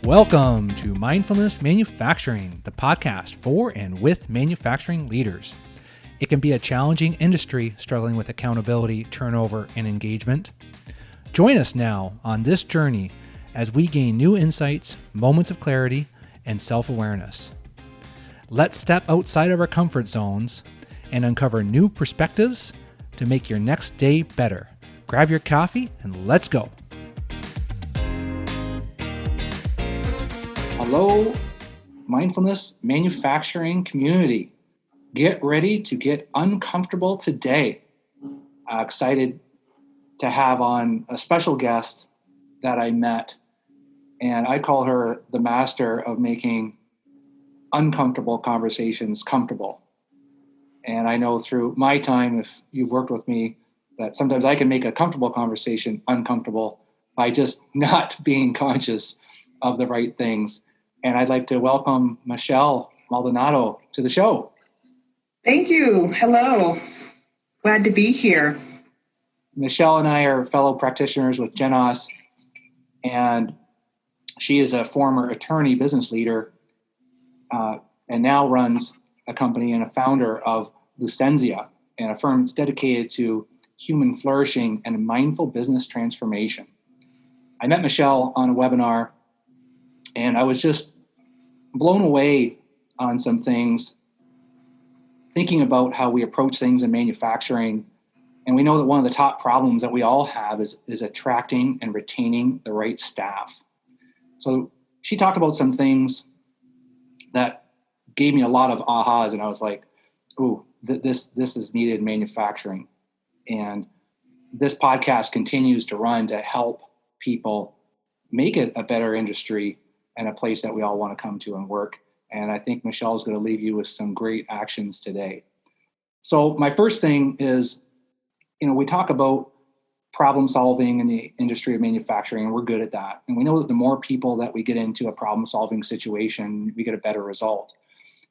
Welcome to Mindfulness Manufacturing, the podcast for and with manufacturing leaders. It can be a challenging industry struggling with accountability, turnover, and engagement. Join us now on this journey as we gain new insights, moments of clarity, and self-awareness. Let's step outside of our comfort zones and uncover new perspectives to make your next day better. Grab your coffee and let's go. Hello, mindfulness manufacturing community. Get ready to get uncomfortable today. Excited to have on a special guest that I met, and I call her the master of making uncomfortable conversations comfortable. And I know through my time, if you've worked with me, that sometimes I can make a comfortable conversation uncomfortable by just not being conscious of the right things. And I'd like to welcome Michelle Maldonado to the show. Thank you. Hello. Glad to be here. Michelle and I are fellow practitioners with Genos, and she is a former attorney business leader and now runs a company and a founder of Lucenscia, and a firm that's dedicated to human flourishing and mindful business transformation. I met Michelle on a webinar, and I was just blown away on some things, thinking about how we approach things in manufacturing. And we know that one of the top problems that we all have is attracting and retaining the right staff. So she talked about some things that gave me a lot of ahas, and I was like, ooh, this is needed in manufacturing. And this podcast continues to run to help people make it a better industry and a place that we all want to come to and work. And I think Michelle is going to leave you with some great actions today. So my first thing is, we talk about problem solving in the industry of manufacturing, and we're good at that. And we know that the more people that we get into a problem solving situation, we get a better result.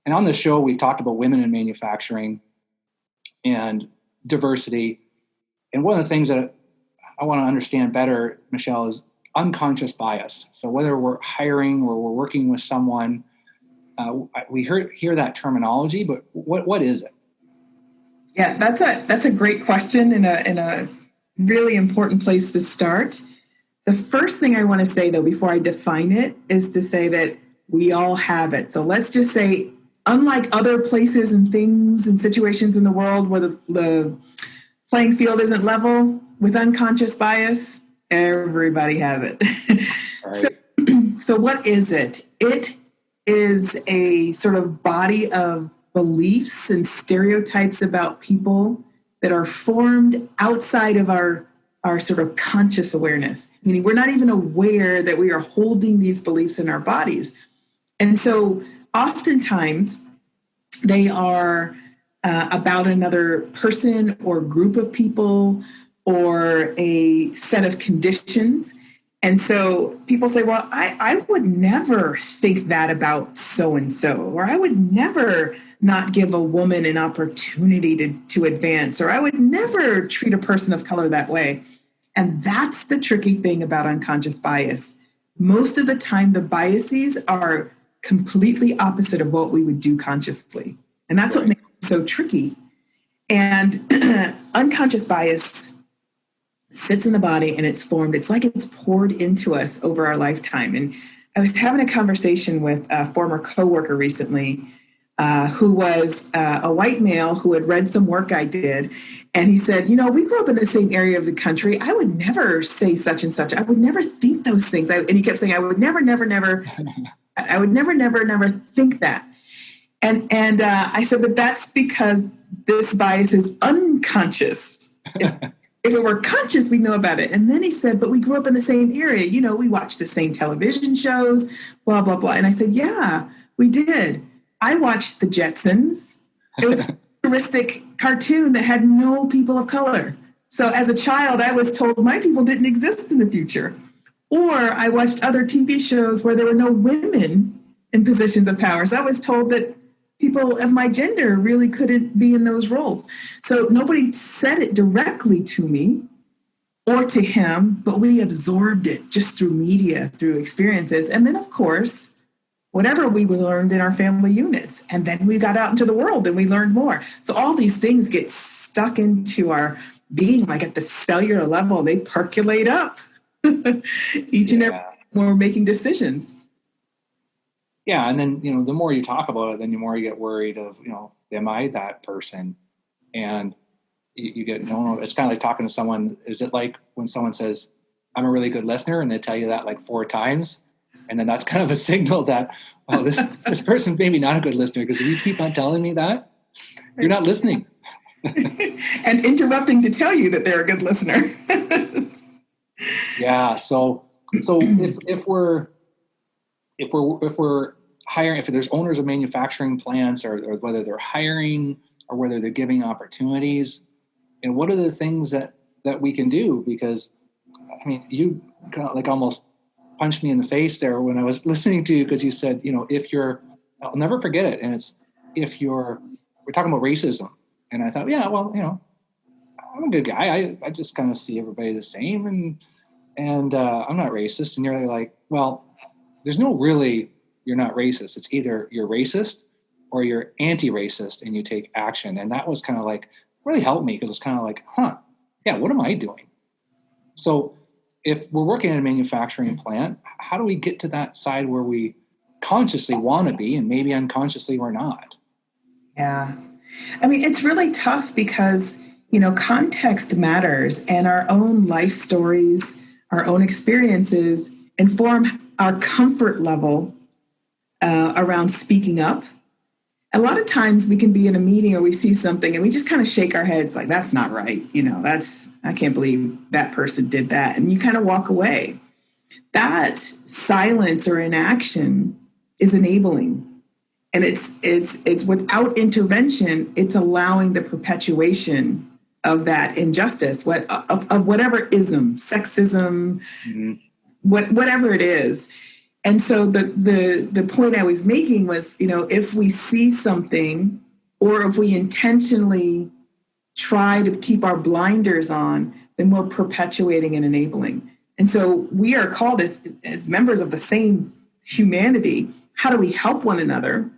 And on this show, we've talked about women in manufacturing and diversity. And one of the things that I want to understand better, Michelle, is unconscious bias. So whether we're hiring or we're working with someone, we hear that terminology, but what is it? Yeah, that's a great question and a really important place to start. The first thing I want to say, though, before I define it, is to say that we all have it. So let's just say, unlike other places and things and situations in the world where the playing field isn't level, with unconscious bias, everybody have it. Right. So what is it? It is a sort of body of beliefs and stereotypes about people that are formed outside of our sort of conscious awareness. Meaning we're not even aware that we are holding these beliefs in our bodies. And so oftentimes they are about another person or group of people or a set of conditions. And so people say, well, I would never think that about so-and-so, or I would never not give a woman an opportunity to advance, or I would never treat a person of color that way. And that's the tricky thing about unconscious bias. Most of the time, the biases are completely opposite of what we would do consciously. And that's what makes it so tricky. And unconscious bias sits in the body and it's formed. It's like it's poured into us over our lifetime. And I was having a conversation with a former coworker recently who was a white male who had read some work I did. And he said, we grew up in the same area of the country. I would never say such and such. I would never think those things. And he kept saying, I would never think that. And I said, but that's because this bias is unconscious. If it were conscious, we'd know about it. And then he said, but we grew up in the same area. We watched the same television shows, blah, blah, blah. And I said, yeah, we did. I watched The Jetsons. It was a futuristic cartoon that had no people of color. So as a child, I was told my people didn't exist in the future. Or I watched other TV shows where there were no women in positions of power. So I was told that people of my gender really couldn't be in those roles. So nobody said it directly to me, or to him, but we absorbed it just through media, through experiences. And then, of course, whatever we learned in our family units. And then we got out into the world and we learned more. So all these things get stuck into our being, like at the cellular level, they percolate up each and every when we're making decisions. Yeah. And then, the more you talk about it, then the more you get worried of, am I that person? And you get, no, it's kind of like talking to someone. Is it like when someone says, I'm a really good listener, and they tell you that like 4 times? And then that's kind of a signal that, oh, this person's maybe not a good listener, because if you keep on telling me that, you're not listening. And interrupting to tell you that they're a good listener. Yeah. So if we're hiring, if there's owners of manufacturing plants, or whether they're hiring or whether they're giving opportunities, and what are the things that we can do? Because I mean, you kind of like almost punched me in the face there when I was listening to you, because you said, if you're, I'll never forget it. And it's, we're talking about racism. And I thought, yeah, well, I'm a good guy. I just kind of see everybody the same, and I'm not racist. And you're like, well, there's no really, you're not racist. It's either you're racist or you're anti-racist and you take action. And that was kind of like, really helped me, because it's kind of like, yeah, what am I doing? So if we're working in a manufacturing plant, how do we get to that side where we consciously want to be, and maybe unconsciously we're not? Yeah. I mean, it's really tough because, context matters, and our own life stories, our own experiences inform our comfort level around speaking up. A lot of times we can be in a meeting or we see something and we just kind of shake our heads like, that's not right. I can't believe that person did that. And you kind of walk away. That silence or inaction is enabling. And it's without intervention, it's allowing the perpetuation of that injustice, of whatever ism, sexism, whatever it is. And so the point I was making was, if we see something, or if we intentionally try to keep our blinders on, then we're perpetuating and enabling. And so we are called as members of the same humanity. How do we help one another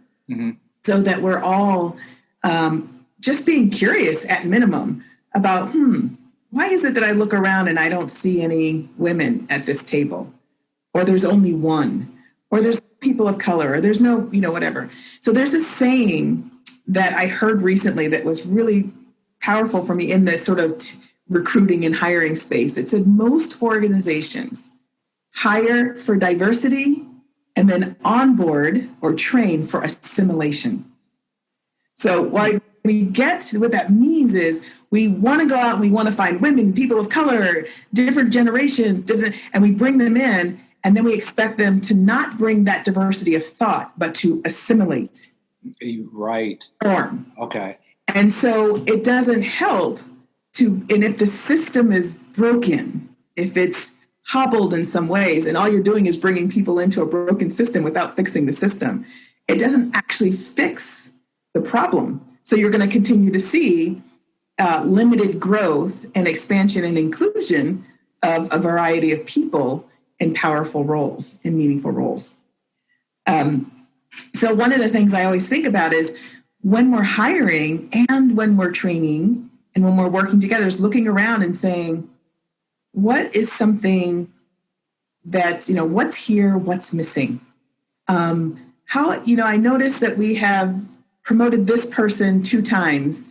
so that we're all just being curious at minimum about, why is it that I look around and I don't see any women at this table? Or there's only one, or there's people of color, or there's no, whatever. So there's a saying that I heard recently that was really powerful for me in the sort of recruiting and hiring space. It said most organizations hire for diversity and then onboard or train for assimilation. So what that means is we want to go out and we want to find women, people of color, different generations, and we bring them in. And then we expect them to not bring that diversity of thought, but to assimilate. Right. Form. Okay. And so it doesn't help and if the system is broken, if it's hobbled in some ways, and all you're doing is bringing people into a broken system without fixing the system, it doesn't actually fix the problem. So you're going to continue to see limited growth and expansion and inclusion of a variety of people in powerful roles, in meaningful roles. So one of the things I always think about is when we're hiring and when we're training and when we're working together is looking around and saying, what is something that, what's here, what's missing? I noticed that we have promoted this person 2 times,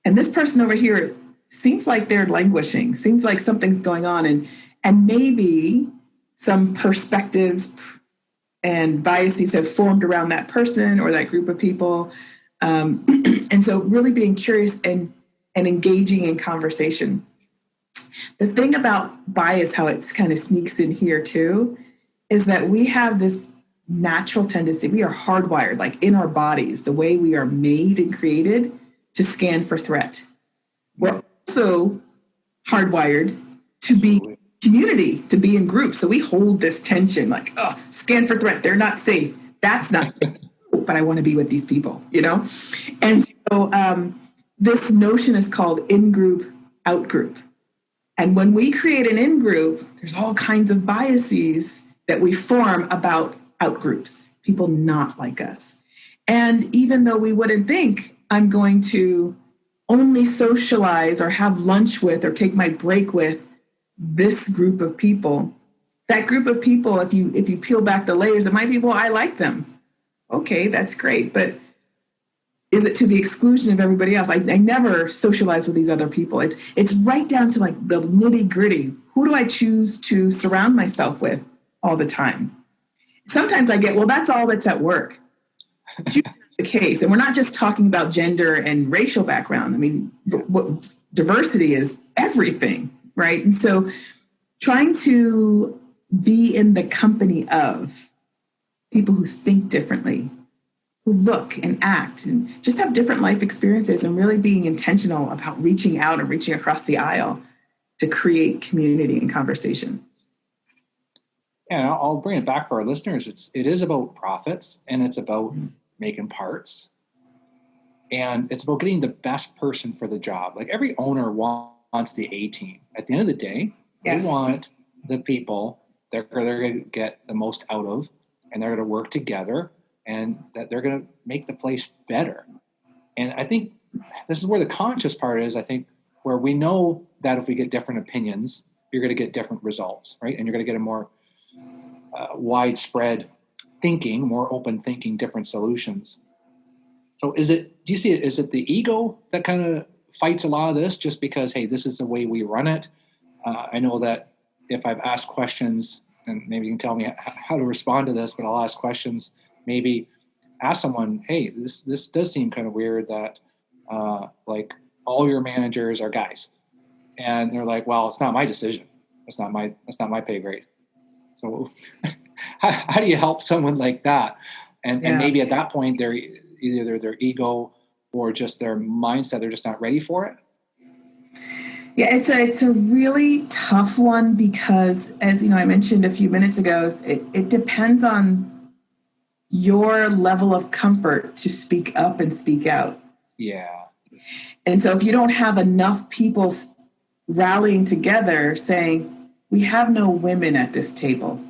and this person over here seems like they're languishing, seems like something's going on, and maybe some perspectives and biases have formed around that person or that group of people. And so really being curious and engaging in conversation. The thing about bias, how it kind of sneaks in here too, is that we have this natural tendency, we are hardwired, like in our bodies, the way we are made and created to scan for threat. We're also hardwired to be community, to be in groups. So we hold this tension like, scan for threat. They're not safe. That's not, but I want to be with these people, And so this notion is called in-group, out-group. And when we create an in-group, there's all kinds of biases that we form about out-groups, people not like us. And even though we wouldn't think I'm going to only socialize or have lunch with or take my break with this group of people, that group of people, if you peel back the layers, it might be, well, I like them. Okay, that's great. But is it to the exclusion of everybody else? I never socialize with these other people. It's right down to like the nitty gritty. Who do I choose to surround myself with all the time? Sometimes I get, well, that's all that's at work. It's usually not the case. And we're not just talking about gender and racial background. I mean, diversity is everything, right? And so trying to be in the company of people who think differently, who look and act and just have different life experiences, and really being intentional about reaching out and reaching across the aisle to create community and conversation. Yeah, I'll bring it back for our listeners. It is about profits, and it's about making parts, and it's about getting the best person for the job. Like every owner wants the A team. At the end of the day, yes, they want the people that they're going to get the most out of, and they're going to work together, and that they're going to make the place better. And I think this is where the conscious part is, I think, where we know that if we get different opinions, you're going to get different results, right? And you're going to get a more widespread thinking, more open thinking, different solutions. So do you see it, is it the ego that kind of fights a lot of this just because, hey, this is the way we run it? I know that if I've asked questions, and maybe you can tell me how to respond to this, but I'll ask questions, maybe ask someone, hey, this does seem kind of weird that like all your managers are guys. And they're like, well, it's not my decision. That's not my pay grade. So how do you help someone like that? And maybe at that point, they're either their ego or just their mindset, they're just not ready for it. Yeah, it's a really tough one because, as you know, I mentioned a few minutes ago, it depends on your level of comfort to speak up and speak out. Yeah. And so if you don't have enough people rallying together saying, we have no women at this table.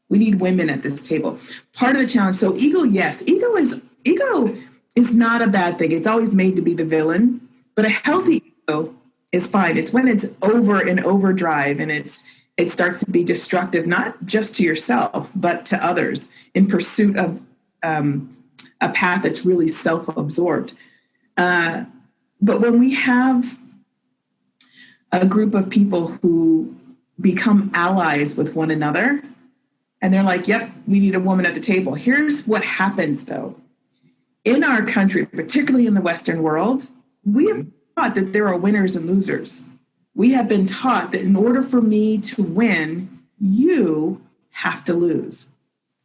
We need women at this table. Part of the challenge. So ego, yes, ego is not a bad thing. It's always made to be the villain, but a healthy ego is fine. It's when it's over in overdrive and it starts to be destructive, not just to yourself, but to others in pursuit of a path that's really self-absorbed. But when we have a group of people who become allies with one another, and they're like, yep, we need a woman at the table. Here's what happens, though. In our country, particularly in the Western world, we have taught that there are winners and losers. We have been taught that in order for me to win, you have to lose.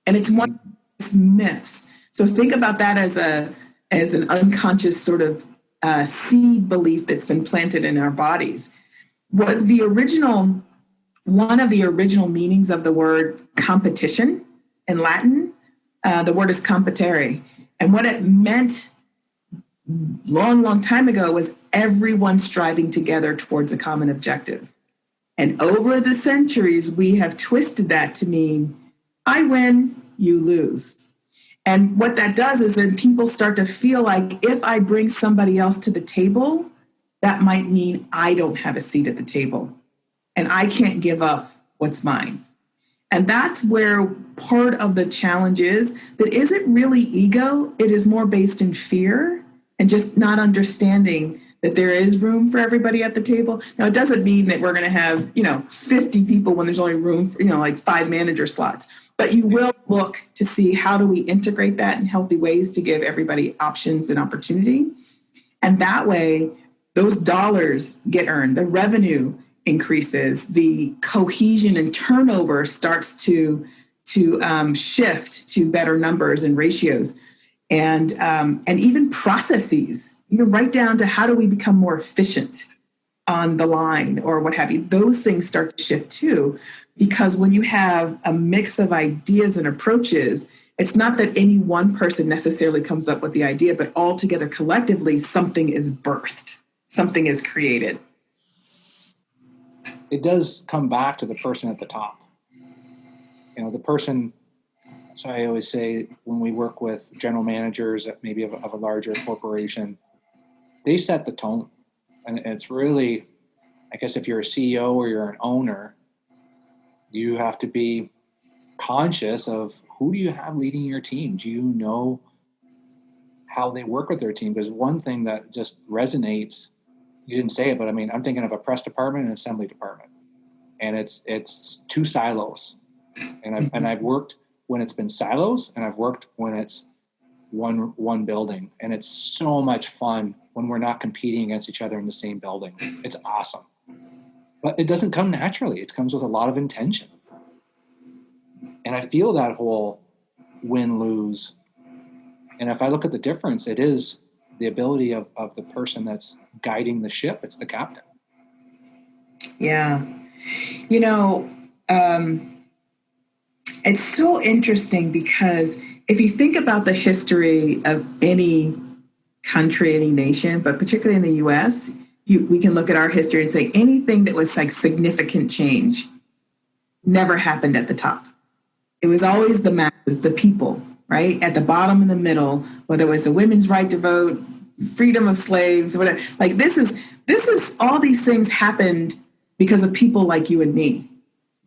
And it's one of these myths. So think about that as an unconscious sort of seed belief that's been planted in our bodies. One of the original meanings of the word competition in Latin, the word is competere. And what it meant long time ago was everyone striving together towards a common objective. And over the centuries, we have twisted that to mean, I win, you lose. And what that does is then people start to feel like if I bring somebody else to the table, that might mean I don't have a seat at the table and I can't give up what's mine. And that's where part of the challenge is that isn't really ego. It is more based in fear and just not understanding that there is room for everybody at the table. Now, it doesn't mean that we're going to have, 50 people when there's only room for, like 5 manager slots. But you will look to see how do we integrate that in healthy ways to give everybody options and opportunity. And that way, those dollars get earned, the revenue increases, the cohesion and turnover starts to shift to better numbers and ratios, and even processes, right down to how do we become more efficient on the line or what have you. Those things start to shift too, because when you have a mix of ideas and approaches, it's not that any one person necessarily comes up with the idea, but all together collectively, something is birthed, something is created. it does come back to the person at the top. The person. So I always say when we work with general managers at maybe of a larger corporation, they set the tone. And it's really, I guess if you're a CEO or you're an owner, you have to be conscious of who do you have leading your team? Do you know how they work with their team? Because one thing that just resonates, you didn't say it, but I mean, I'm thinking of a press department and an assembly department. And it's two silos. And I've worked when it's been silos, and I've worked when it's one building. And it's so much fun when we're not competing against each other in the same building. It's awesome. But it doesn't come naturally. It comes with a lot of intention. And I feel that whole win-lose. And if I look at the difference, it is the ability of the person that's guiding the ship. It's the captain. Yeah. It's so interesting because if you think about the history of any country, any nation, but particularly in the U.S., we can look at our history and say anything that was like significant change never happened at the top. It was always the masses, the people, right? At the bottom and the middle, whether it was the women's right to vote, freedom of slaves, whatever. Like this is all these things happened because of people like you and me,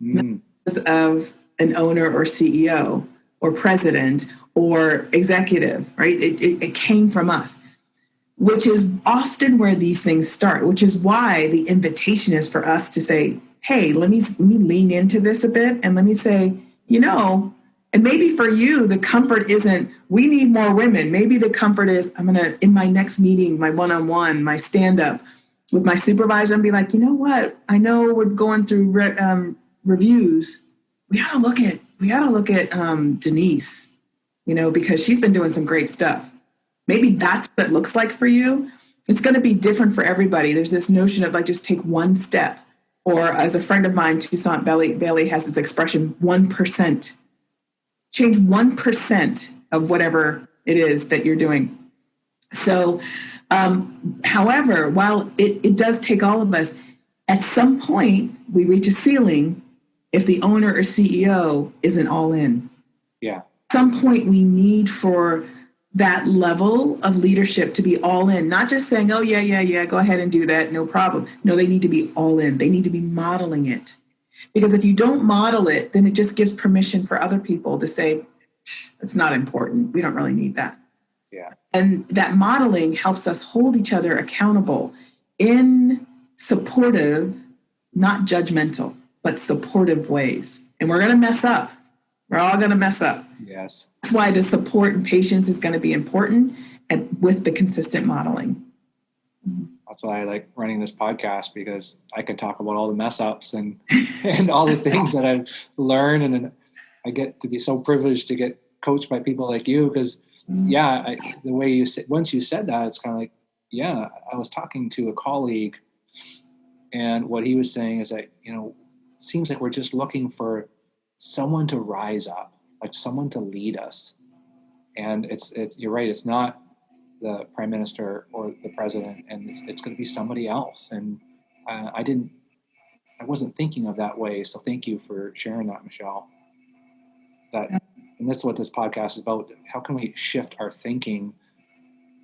not because of an owner or CEO or president or executive, right? It came from us, which is often where these things start, which is why the invitation is for us to say, hey, let me lean into this a bit and let me say, and maybe for you, the comfort isn't, we need more women. Maybe the comfort is, I'm going to, in my next meeting, my one-on-one, my stand-up with my supervisor, and be like, you know what? I know we're going through reviews. We ought to look at Denise, because she's been doing some great stuff. Maybe that's what it looks like for you. It's going to be different for everybody. There's this notion of like, just take one step. Or as a friend of mine, Toussaint Bailey has this expression, 1%. Change 1% of whatever it is that you're doing. So, however, while it does take all of us, at some point we reach a ceiling if the owner or CEO isn't all in. Yeah. At some point we need for that level of leadership to be all in, not just saying, oh, yeah, go ahead and do that, no problem. No, they need to be all in. They need to be modeling it. Because if you don't model it, then it just gives permission for other people to say, it's not important. We don't really need that. Yeah. And that modeling helps us hold each other accountable in supportive, not judgmental, but supportive ways. And we're going to mess up. We're all going to mess up. Yes. That's why the support and patience is going to be important, and with the consistent modeling. That's why I like running this podcast, because I can talk about all the mess ups and all the things that I've learned. And I get to be so privileged to get coached by people like you, because the way you said, once you said that, it's kind of like, I was talking to a colleague, and what he was saying is that, it seems like we're just looking for someone to rise up, like someone to lead us. And it's you're right. It's not the prime minister or the president, and it's going to be somebody else. And I wasn't thinking of that way. So thank you for sharing that, Michelle. And that's what this podcast is about. How can we shift our thinking?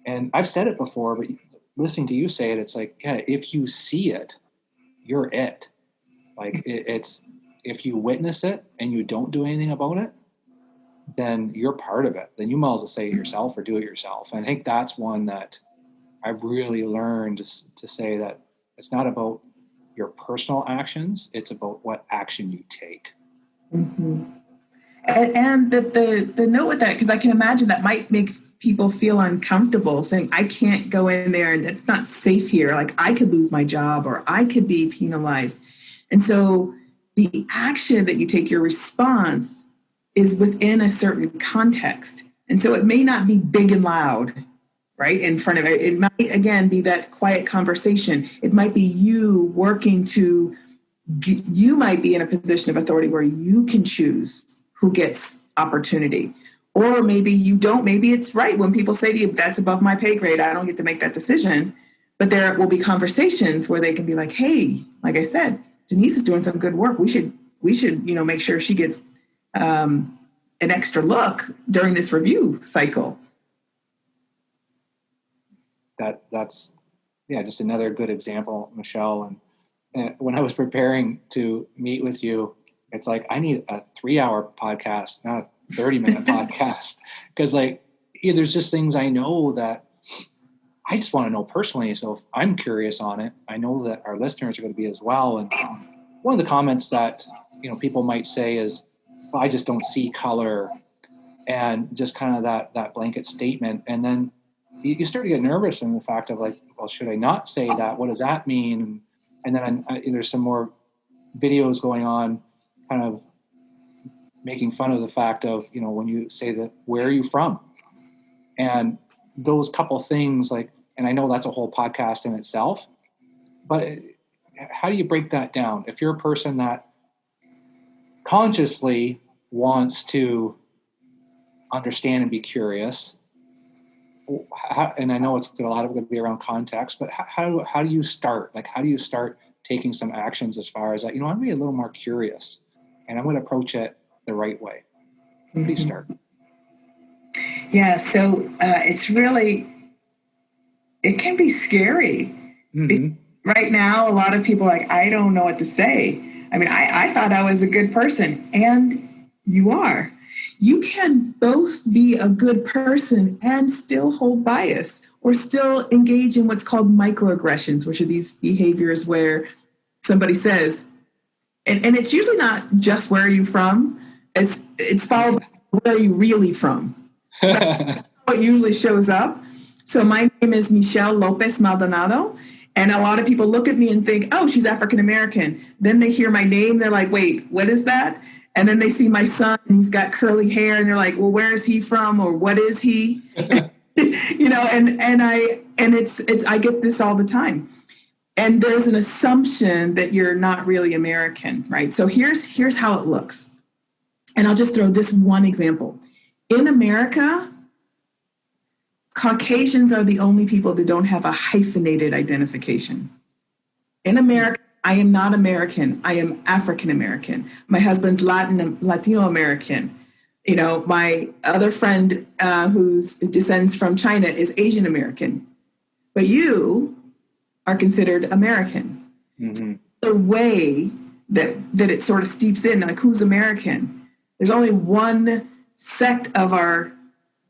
And I've said it before, but listening to you say it, it's like, if you see it, you're it. Like it's, if you witness it and you don't do anything about it, then you're part of it. Then you might as well say it yourself or do it yourself. And I think that's one that I've really learned to say that it's not about your personal actions. It's about what action you take. Mm-hmm. And the note with that, because I can imagine that might make people feel uncomfortable saying, I can't go in there and it's not safe here. Like I could lose my job or I could be penalized. And so the action that you take, your response, is within a certain context. And so it may not be big and loud, right, in front of it. It might, again, be that quiet conversation. It might be you working you might be in a position of authority where you can choose who gets opportunity. Or maybe you don't. Maybe it's right when people say to you, that's above my pay grade, I don't get to make that decision. But there will be conversations where they can be like, hey, like I said, Denise is doing some good work. We should, make sure she gets an extra look during this review cycle. That's just another good example, Michelle. And when I was preparing to meet with you, it's like, I need a 3-hour podcast, not a 30-minute podcast. Because there's just things I know that I just want to know personally. So if I'm curious on it, I know that our listeners are going to be as well. And one of the comments that, people might say is, well, I just don't see color, and just kind of that blanket statement. And then you start to get nervous in the fact of well, should I not say that? What does that mean? And then there's some more videos going on kind of making fun of the fact of, when you say that, where are you from? And those couple things, and I know that's a whole podcast in itself, but how do you break that down? If you're a person that consciously wants to understand and be curious, and I know a lot of it going to be around context, but how do you start? How do you start taking some actions as far as I'm going to be a little more curious, and I'm going to approach it the right way? How do you start? Yeah, so it's really, it can be scary. Mm-hmm. Right now, a lot of people are I don't know what to say. I mean, I thought I was a good person, and you are. You can both be a good person and still hold bias, or still engage in what's called microaggressions, which are these behaviors where somebody says, and it's usually not just where are you from, it's followed by where are you really from. That's what usually shows up. So my name is Michelle Maldonado, and a lot of people look at me and think, oh, she's African American. Then they hear my name, they're like, wait, what is that? And then they see my son, and he's got curly hair, and they're like, well, where is he from, or what is he? And I get this all the time. And there's an assumption that you're not really American, right? So here's how it looks. And I'll just throw this one example. In America, Caucasians are the only people that don't have a hyphenated identification. In America, I am not American. I am African American. My husband's Latino American. My other friend who descends from China is Asian American. But you are considered American. Mm-hmm. The way that it sort of steeps in, who's American? There's only one sect of our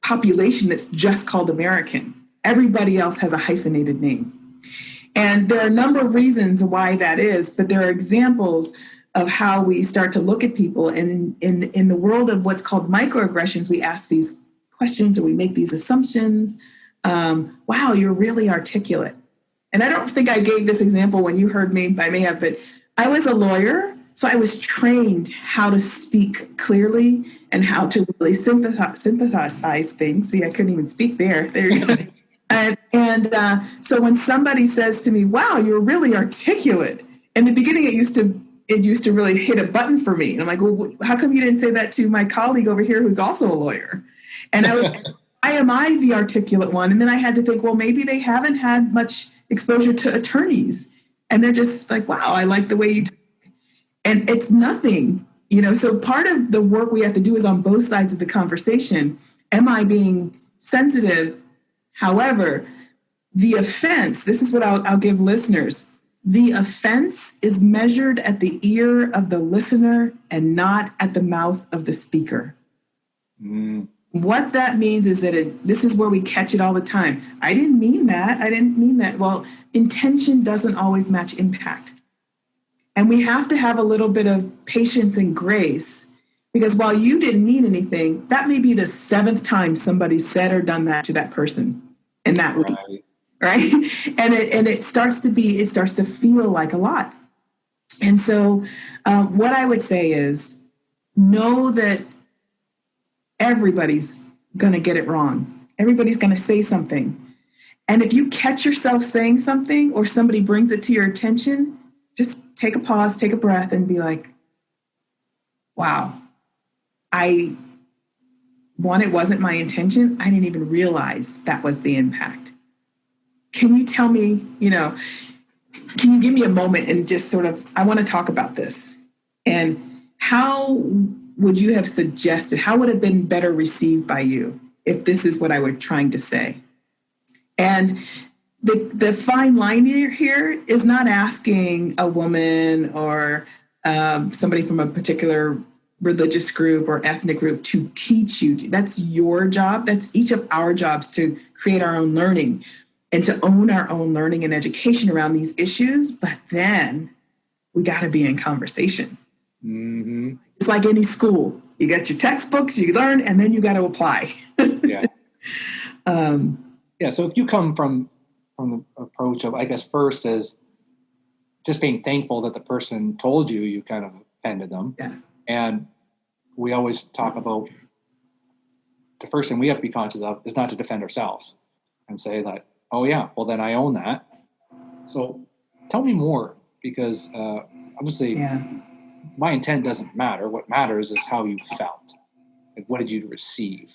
population that's just called American. Everybody else has a hyphenated name. And there are a number of reasons why that is, but there are examples of how we start to look at people. And in the world of what's called microaggressions, we ask these questions or we make these assumptions. Wow, you're really articulate. And I don't think I gave this example when you heard me, I may have, but I was a lawyer, so I was trained how to speak clearly and how to really synthesize things. See, I couldn't even speak there. There you go. So when somebody says to me, wow, you're really articulate, in the beginning it used to really hit a button for me. And I'm like, well, how come you didn't say that to my colleague over here who's also a lawyer? And why am I the articulate one? And then I had to think, well, maybe they haven't had much exposure to attorneys. And they're just like, wow, I like the way you talk. And it's nothing, so part of the work we have to do is on both sides of the conversation. Am I being sensitive? However, the offense, this is what I'll give listeners. The offense is measured at the ear of the listener and not at the mouth of the speaker. Mm. What that means is that this is where we catch it all the time. I didn't mean that. Well, intention doesn't always match impact. And we have to have a little bit of patience and grace, because while you didn't mean anything, that may be the 7th time somebody said or done that to that person in that week, right? And it starts to feel like a lot. And so what I would say is, know that everybody's going to get it wrong. Everybody's going to say something. And if you catch yourself saying something or somebody brings it to your attention, just take a pause, take a breath, and be like, wow, it wasn't my intention. I didn't even realize that was the impact. Can you tell me, can you give me a moment and just sort of, I want to talk about this. And how would you have suggested, how would it have been better received by you if this is what I were trying to say? And the fine line here is not asking a woman or somebody from a particular religious group or ethnic group to teach you. That's your job. That's each of our jobs, to create our own learning and to own our own learning and education around these issues. But then we got to be in conversation. Mm-hmm. It's like any school. You got your textbooks, you learn, and then you got to apply. Yeah. So if you come from the approach of, I guess, first is just being thankful that the person told you, you kind of offended them. Yeah. And we always talk about the first thing we have to be conscious of is not to defend ourselves and say that, oh yeah, well then I own that. So tell me more, because obviously my intent doesn't matter. What matters is how you felt. Like, what did you receive?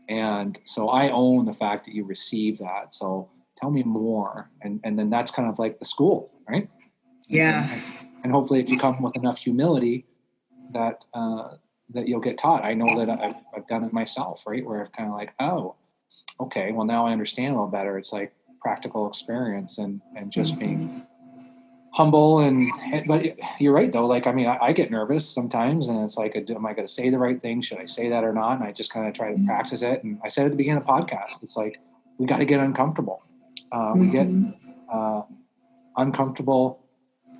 And so I own the fact that you received that. So tell me more. And then that's kind of like the school, right? Yes. And hopefully if you come with enough humility that you'll get taught. I know that I've done it myself, right? Where I've kind of like, oh, okay, well now I understand a little better. It's like practical experience and just being humble. But you're right though. Like, I mean, I get nervous sometimes, and it's like, am I going to say the right thing? Should I say that or not? And I just kind of try to practice it. And I said at the beginning of the podcast, it's like, we got to get uncomfortable. We get uncomfortable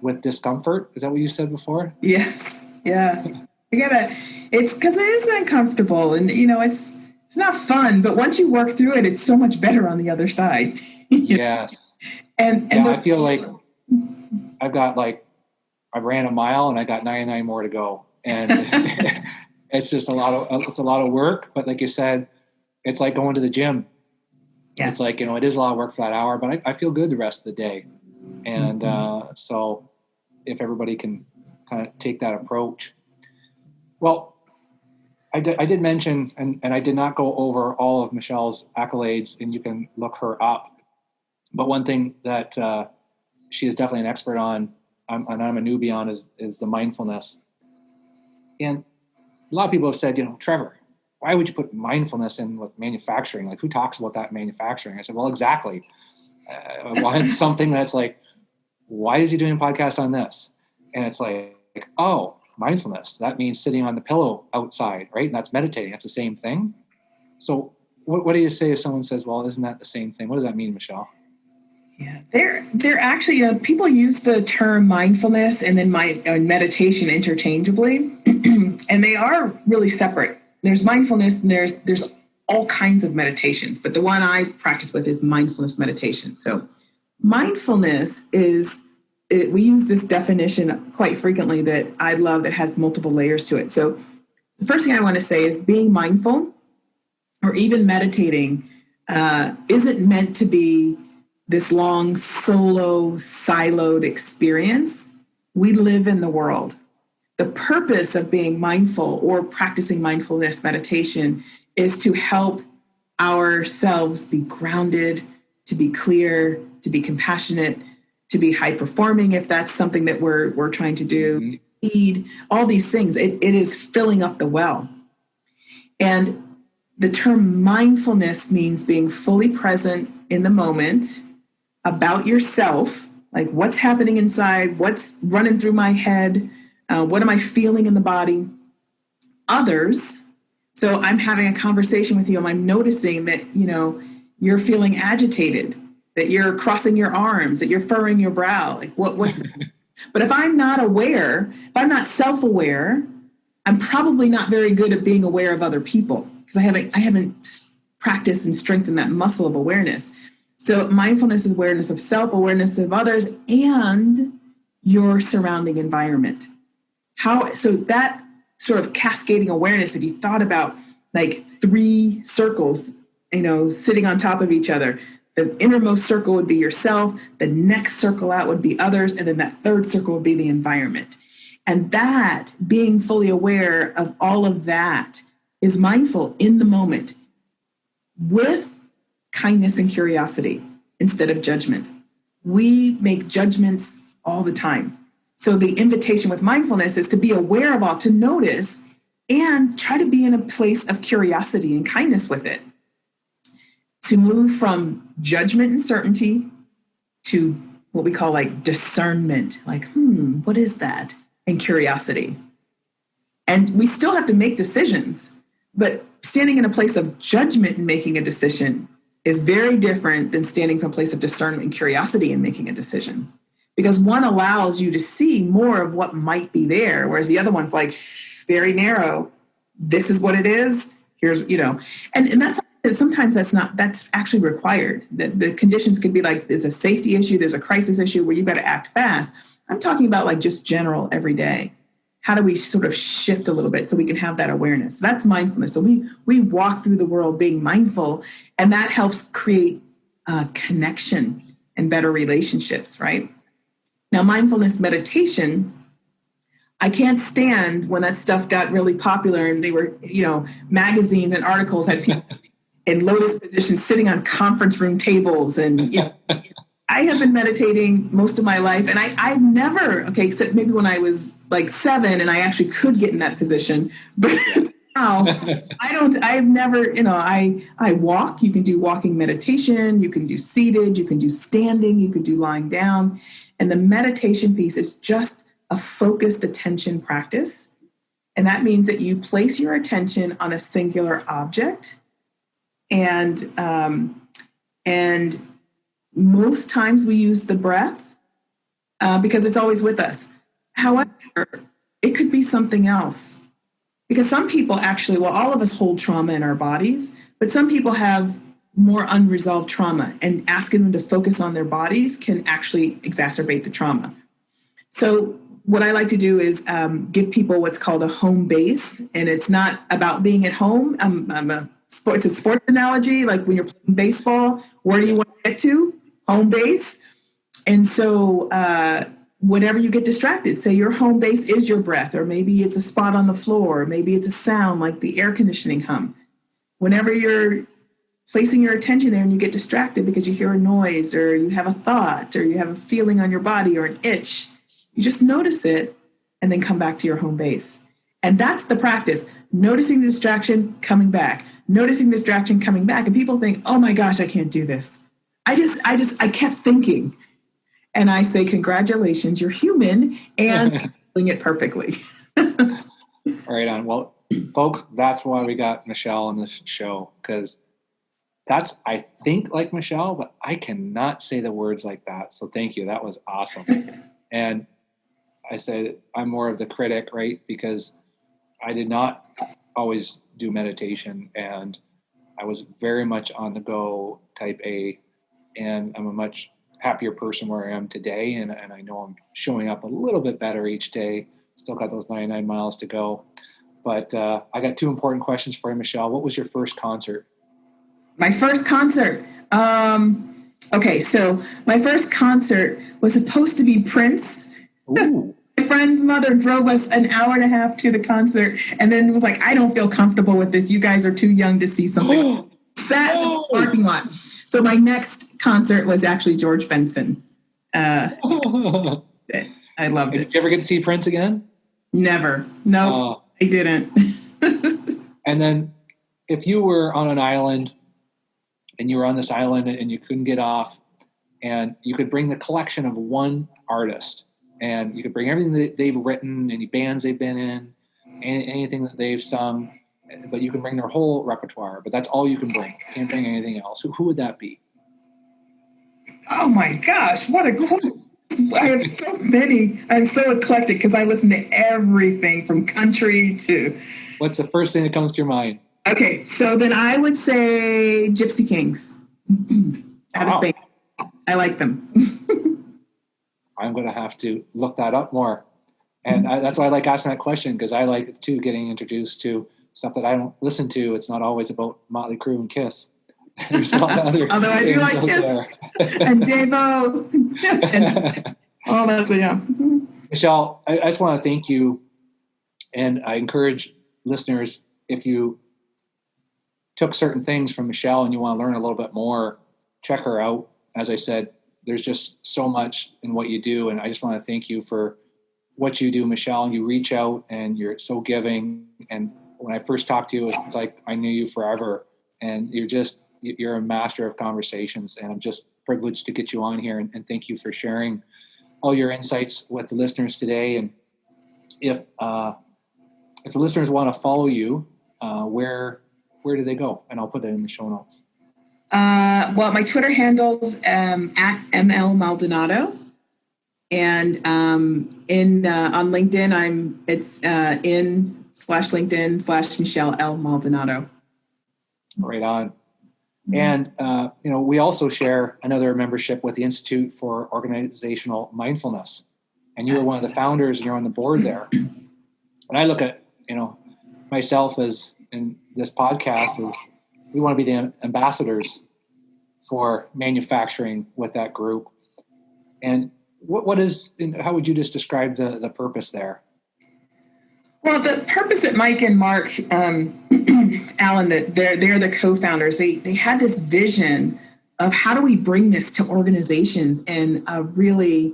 with discomfort. Is that what you said before? Yes. Yeah. It's because it is uncomfortable, and it's not fun, but once you work through it, it's so much better on the other side. Yes. And I feel like I ran a mile and I got 99 more to go. And it's just a lot of work, but like you said, it's like going to the gym. Yes. It's like, it is a lot of work for that hour, but I feel good the rest of the day. And so if everybody can kind of take that approach. Well, I did mention, and I did not go over all of Michelle's accolades, and you can look her up. But one thing that she is definitely an expert on, and I'm a newbie on, is the mindfulness. And a lot of people have said, Trevor, why would you put mindfulness in with manufacturing? Like, who talks about that in manufacturing? I said, well, exactly. Well, it's something that's like, why is he doing a podcast on this? And it's like, oh, mindfulness. That means sitting on the pillow outside, right? And that's meditating. That's the same thing. So what do you say if someone says, well, isn't that the same thing? What does that mean, Michelle? Yeah, they're actually, people use the term mindfulness and then meditation interchangeably, and they are really separate. There's mindfulness and there's all kinds of meditations, but the one I practice with is mindfulness meditation. So mindfulness we use this definition quite frequently that I love, that has multiple layers to it. So the first thing I want to say is being mindful or even meditating isn't meant to be this long, solo, siloed experience. We live in the world. The purpose of being mindful or practicing mindfulness meditation is to help ourselves be grounded, to be clear, to be compassionate, to be high performing, if that's something that we're trying to do, feed, all these things. It is filling up the well. And the term mindfulness means being fully present in the moment about yourself, like what's happening inside, what's running through my head, what am I feeling in the body, others. So I'm having a conversation with you and I'm noticing that, you're feeling agitated, that you're crossing your arms, that you're furrowing your brow. Like what's But if I'm not aware, if I'm not self-aware, I'm probably not very good at being aware of other people because I haven't practiced and strengthened that muscle of awareness. So mindfulness is awareness of self, awareness of others, and your surrounding environment. So that sort of cascading awareness, if you thought about like 3 circles, sitting on top of each other, the innermost circle would be yourself, the next circle out would be others, and then that third circle would be the environment. And that, being fully aware of all of that, is mindful in the moment with kindness and curiosity instead of judgment. we make judgments all the time. So the invitation with mindfulness is to be aware of all, to notice, and try to be in a place of curiosity and kindness with it. To move from judgment and certainty to what we call like discernment, like, what is that? And curiosity. And we still have to make decisions, but standing in a place of judgment and making a decision is very different than standing from a place of discernment and curiosity and making a decision. Because one allows you to see more of what might be there, whereas the other one's like, very narrow. This is what it is. Here's, and that's sometimes that's actually required. The conditions could be like, there's a safety issue, there's a crisis issue where you've got to act fast. I'm talking about like just general every day. How do we sort of shift a little bit so we can have that awareness? That's mindfulness. So we walk through the world being mindful, and that helps create connection and better relationships, right? Now, mindfulness meditation, I can't stand when that stuff got really popular and they were, magazines and articles had people in lotus positions sitting on conference room tables. And I have been meditating most of my life, and I've never, except maybe when I was like 7 and I actually could get in that position. But now I've never, I walk. You can do walking meditation. You can do seated. You can do standing. You can do lying down. And the meditation piece is just a focused attention practice. And that means that you place your attention on a singular object. And most times we use the breath because it's always with us. However, it could be something else. Because some people actually, all of us hold trauma in our bodies, but some people have more unresolved trauma, and asking them to focus on their bodies can actually exacerbate the trauma. So what I like to do is give people what's called a home base, and it's not about being at home. It's a sports analogy, like when you're playing baseball, where do you want to get to? Home base. And so whenever you get distracted, say your home base is your breath, or maybe it's a spot on the floor, or maybe it's a sound like the air conditioning hum. Whenever you're placing your attention there and you get distracted because you hear a noise or you have a thought or you have a feeling on your body or an itch, you just notice it and then come back to your home base. And that's the practice. Noticing the distraction, coming back. Noticing the distraction, coming back. And people think, oh my gosh, I can't do this. I kept thinking. And I say, congratulations, you're human and doing it perfectly. Right on. Well, folks, that's why we got Michelle on this show, because that's, I think, like Michelle, but I cannot say the words like that. So thank you. That was awesome. And I said I'm more of the critic, right? Because I did not always do meditation, and I was very much on the go type A, and I'm a much happier person where I am today. And I know I'm showing up a little bit better each day. Still got those 99 miles to go. But I got 2 important questions for you, Michelle. What was your first concert? My first concert. So my first concert was supposed to be Prince. Ooh. My friend's mother drove us an hour and a half to the concert and then was like, I don't feel comfortable with this. You guys are too young to see something. Sat in the parking lot. So my next concert was actually George Benson. I loved it. Did you ever get to see Prince again? Never. No, I didn't. And then if you were on an island and you were on this island and you couldn't get off, and you could bring the collection of one artist, and you could bring everything that they've written, any bands they've been in, anything that they've sung, but you can bring their whole repertoire, but that's all you can bring. You can't bring anything else. Who would that be? Oh my gosh, what a cool. I have so many. I'm so eclectic because I listen to everything from country to... What's the first thing that comes to your mind? Okay, so then I would say Gypsy Kings. Out of Spain. I like them. I'm going to have to look that up more. And that's why I like asking that question, because I like, too, getting introduced to stuff that I don't listen to. It's not always about Motley Crue and Kiss. There's a lot of other although I do like Kiss and Devo. And all that, so yeah. Michelle, I just want to thank you. And I encourage listeners, if you took certain things from Michelle and you want to learn a little bit more, check her out. As I said, there's just so much in what you do. And I just want to thank you for what you do, Michelle. You reach out and you're so giving. And when I first talked to you, it's like I knew you forever. And you're a master of conversations. And I'm just privileged to get you on here. And thank you for sharing all your insights with the listeners today. And if the listeners want to follow you, where do they go? And I'll put it in the show notes. Well, my Twitter handle's at ML Maldonado. And on LinkedIn, it's in/LinkedIn/Michelle L. Maldonado. Right on. And, we also share another membership with the Institute for Organizational Mindfulness. And you were one of the founders and you're on the board there. And I look at, myself as in this podcast is we want to be the ambassadors for manufacturing with that group. And how would you just describe the purpose there? Well, the purpose that Mike and Mark, Alan, that they're the co-founders. They had this vision of how do we bring this to organizations in a really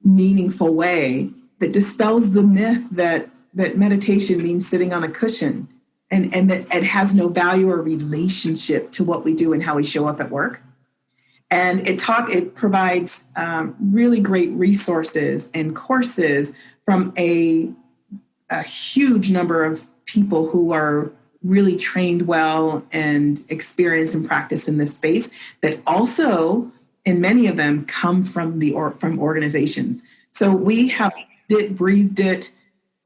meaningful way that dispels the myth that meditation means sitting on a cushion and that it has no value or relationship to what we do and how we show up at work. And it provides really great resources and courses from a huge number of people who are really trained well and experienced and practice in this space that also, and many of them come from from organizations. So we have breathed it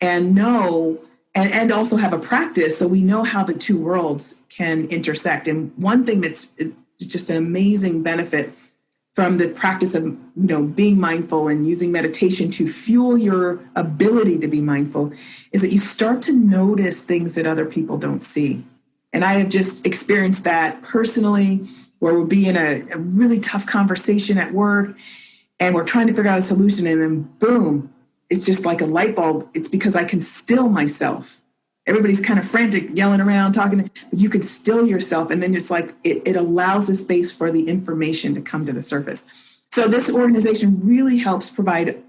and know, and also have a practice. So we know how the two worlds can intersect. And one thing it's just an amazing benefit from the practice of, being mindful and using meditation to fuel your ability to be mindful is that you start to notice things that other people don't see. And I have just experienced that personally, where we'll be in a really tough conversation at work and we're trying to figure out a solution, and then boom, it's just like a light bulb. It's because I can still myself. Everybody's kind of frantic, yelling around, talking, but you can still yourself. And then it's like, it allows the space for the information to come to the surface. So this organization really helps provide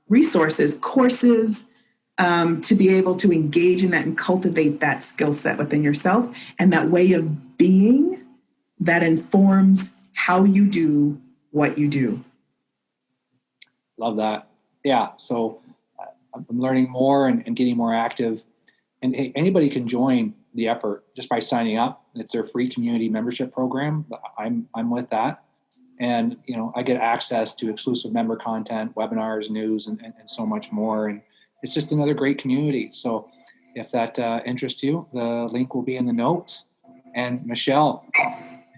resources, courses, to be able to engage in that and cultivate that skill set within yourself and that way of being that informs how you do what you do. Love that. Yeah. So I'm learning more and getting more active. And hey, anybody can join the effort just by signing up. It's their free community membership program. I'm with that. And, I get access to exclusive member content, webinars, news, and so much more. And it's just another great community. So if that interests you, the link will be in the notes. And Michelle,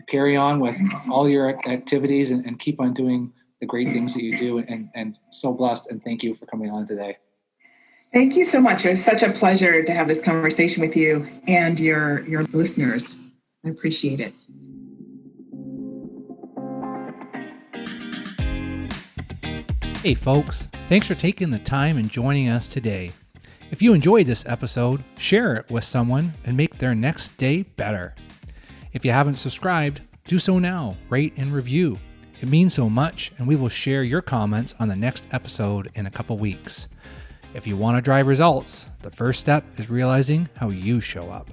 carry on with all your activities and keep on doing the great things that you do. And so blessed. And thank you for coming on today. Thank you so much. It was such a pleasure to have this conversation with you and your listeners. I appreciate it. Hey folks, thanks for taking the time and joining us today. If you enjoyed this episode, share it with someone and make their next day better. If you haven't subscribed, do so now, rate and review. It means so much, and we will share your comments on the next episode in a couple weeks. If you want to drive results, the first step is realizing how you show up.